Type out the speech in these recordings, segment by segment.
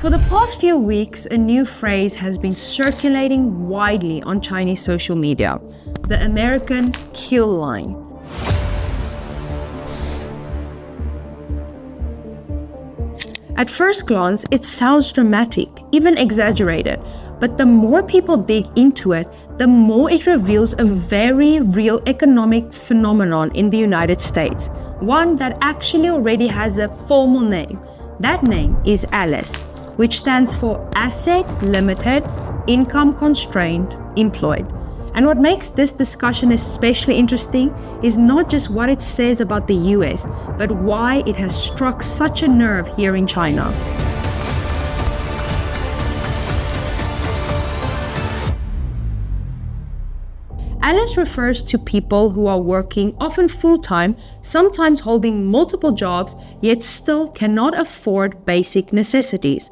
For the past few weeks, a new phrase has been circulating widely on Chinese social media, the American kill line. At first glance, it sounds dramatic, even exaggerated, but the more people dig into it, the more it reveals a very real economic phenomenon in the United States, one that actually already has a formal name. That name is ALICE, which stands for Asset Limited, Income Constrained, Employed. And what makes this discussion especially interesting is not just what it says about the US, but why it has struck such a nerve here in China. ALICE refers to people who are working, often full-time, sometimes holding multiple jobs, yet still cannot afford basic necessities.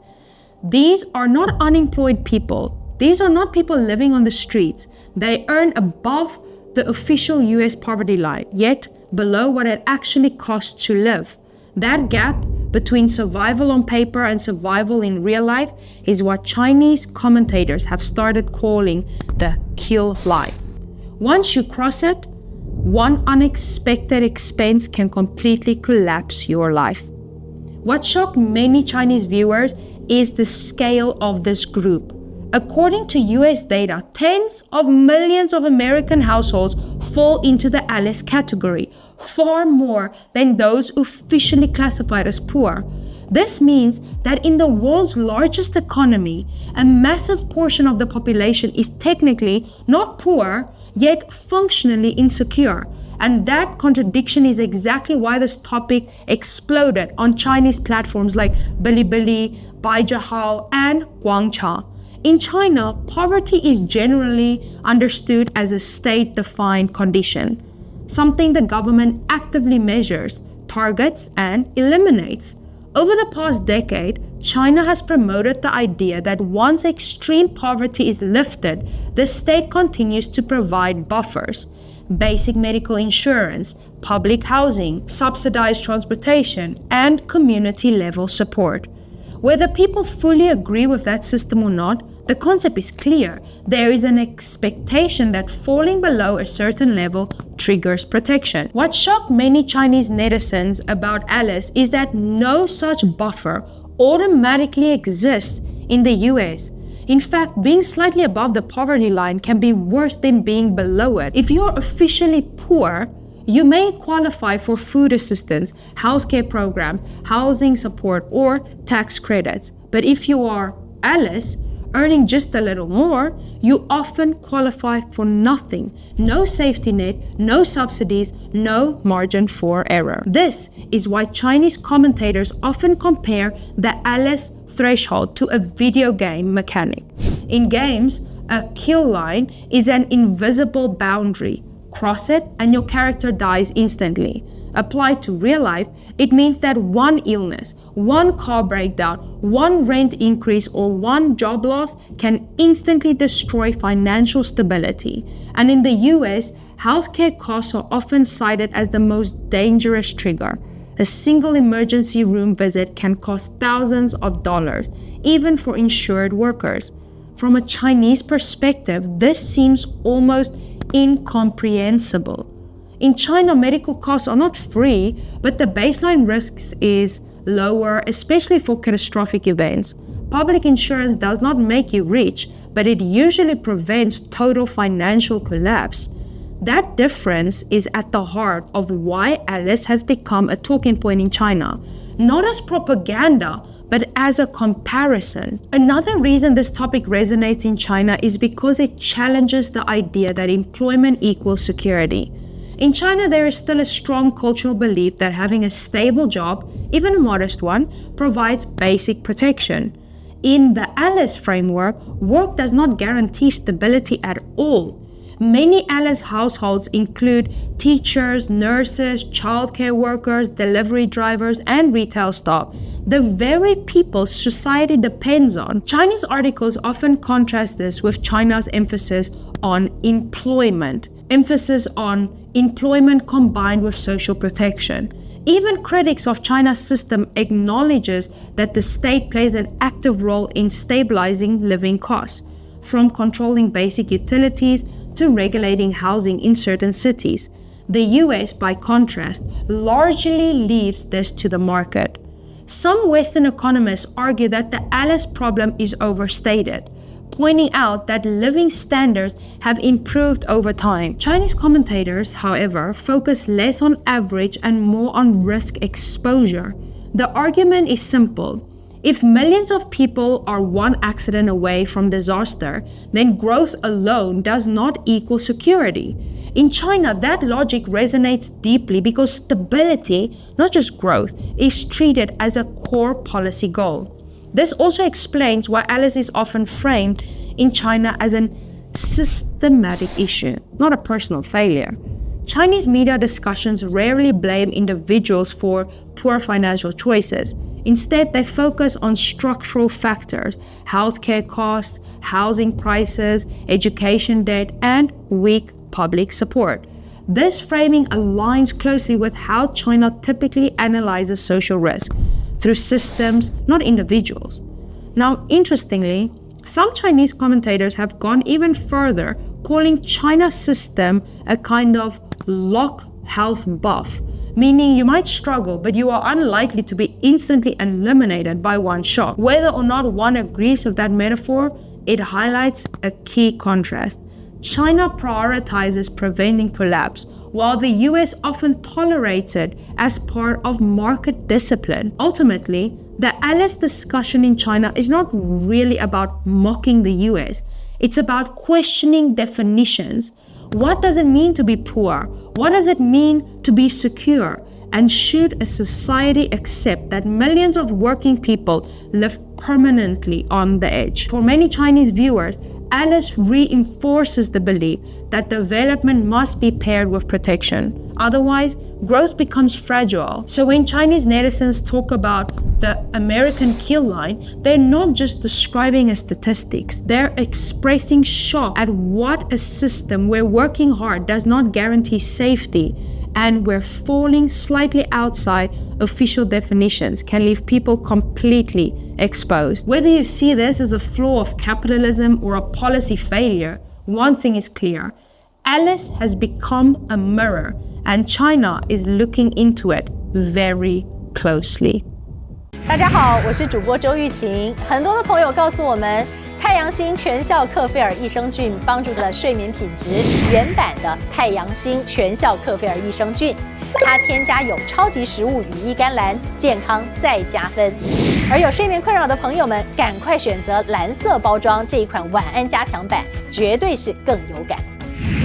These are not unemployed people. These are not people living on the streets. They earn above the official US poverty line, yet below what it actually costs to live. That gap between survival on paper and survival in real life is what Chinese commentators have started calling the kill line. Once you cross it, one unexpected expense can completely collapse your life. What shocked many Chinese viewers is the scale of this group. According to US data, tens of millions of American households fall into the ALICE category, far more than those officially classified as poor. This means that in the world's largest economy, a massive portion of the population is technically not poor, yet functionally insecure. And that contradiction is exactly why this topic exploded on Chinese platforms like Bilibili, Baizhihao, and Guangcha. In China, poverty is generally understood as a state-defined condition, something the government actively measures, targets, and eliminates. Over the past decade, China has promoted the idea that once extreme poverty is lifted, the state continues to provide buffers, basic medical insurance, public housing, subsidized transportation, and community-level support. Whether people fully agree with that system or not, the concept is clear. There is an expectation that falling below a certain level triggers protection. What shocked many Chinese netizens about ALICE is that no such buffer automatically exists in the US. In fact, being slightly above the poverty line can be worse than being below it. If you're officially poor, you may qualify for food assistance, healthcare programs, housing support, or tax credits. But if you are ALICE, earning just a little more, you often qualify for nothing. No safety net, no subsidies, no margin for error. This is why Chinese commentators often compare the ALICE threshold to a video game mechanic. In games, a kill line is an invisible boundary. Cross it and your character dies instantly. Applied to real life, it means that one illness, one car breakdown, one rent increase, or one job loss can instantly destroy financial stability. And in the US, healthcare costs are often cited as the most dangerous trigger. A single emergency room visit can cost thousands of dollars, even for insured workers. From a Chinese perspective, this seems almost incomprehensible. In China, medical costs are not free, but the baseline risks is lower, especially for catastrophic events. Public insurance does not make you rich, but it usually prevents total financial collapse. That difference is at the heart of why ALICE has become a talking point in China, not as propaganda, but as a comparison. Another reason this topic resonates in China is because it challenges the idea that employment equals security. In China, there is still a strong cultural belief that having a stable job, even a modest one, provides basic protection. In the ALICE framework, work does not guarantee stability at all. Many ALICE households include teachers, nurses, childcare workers, delivery drivers, and retail staff, the very people society depends on. Chinese articles often contrast this with China's emphasis on employment combined with social protection. Even critics of China's system acknowledges that the state plays an active role in stabilizing living costs, from controlling basic utilities to regulating housing in certain cities. The US, by contrast, largely leaves this to the market. Some Western economists argue that the ALICE problem is overstated, pointing out that living standards have improved over time. Chinese commentators, however, focus less on average and more on risk exposure. The argument is simple. If millions of people are one accident away from disaster, then growth alone does not equal security. In China, that logic resonates deeply because stability, not just growth, is treated as a core policy goal. This also explains why ALICE is often framed in China as a systematic issue, not a personal failure. Chinese media discussions rarely blame individuals for poor financial choices. Instead, they focus on structural factors: healthcare costs, housing prices, education debt, and weak public support. This framing aligns closely with how China typically analyzes social risk, through systems, not individuals. Now, interestingly, some Chinese commentators have gone even further, calling China's system a kind of lock health buff, meaning you might struggle, but you are unlikely to be instantly eliminated by one shot. Whether or not one agrees with that metaphor, it highlights a key contrast. China prioritizes preventing collapse, while the US often tolerates it as part of market discipline. Ultimately, the ALICE discussion in China is not really about mocking the US. It's about questioning definitions. What does it mean to be poor? What does it mean to be secure? And should a society accept that millions of working people live permanently on the edge? For many Chinese viewers, ALICE reinforces the belief that development must be paired with protection. Otherwise, growth becomes fragile. So when Chinese netizens talk about the American kill line, they're not just describing a statistics. They're expressing shock at what a system where working hard does not guarantee safety and where falling slightly outside official definitions can leave people completely exposed. Whether you see this as a flaw of capitalism or a policy failure, one thing is clear. ALICE has become a mirror, and China is looking into it very closely. 大家好，我是主播周玉琴。很多的朋友告诉我们，太阳星全效克菲尔益生菌帮助了睡眠品质。原版的太阳星全效克菲尔益生菌，它添加有超级食物羽衣甘蓝，健康再加分。而有睡眠困扰的朋友们，赶快选择蓝色包装这一款晚安加强版，绝对是更有感。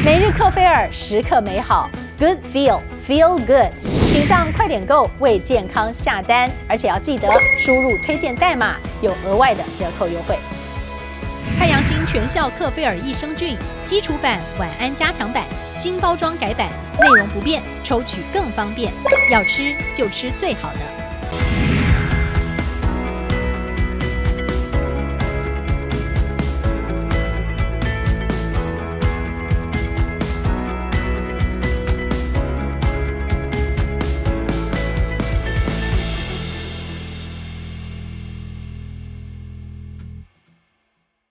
每日克菲尔，时刻美好 ，Good Feel Good。请上快点购为健康下单，而且要记得输入推荐代码，有额外的折扣优惠。太阳星全效克菲尔益生菌基础版、晚安加强版新包装改版，内容不变，抽取更方便。要吃就吃最好的。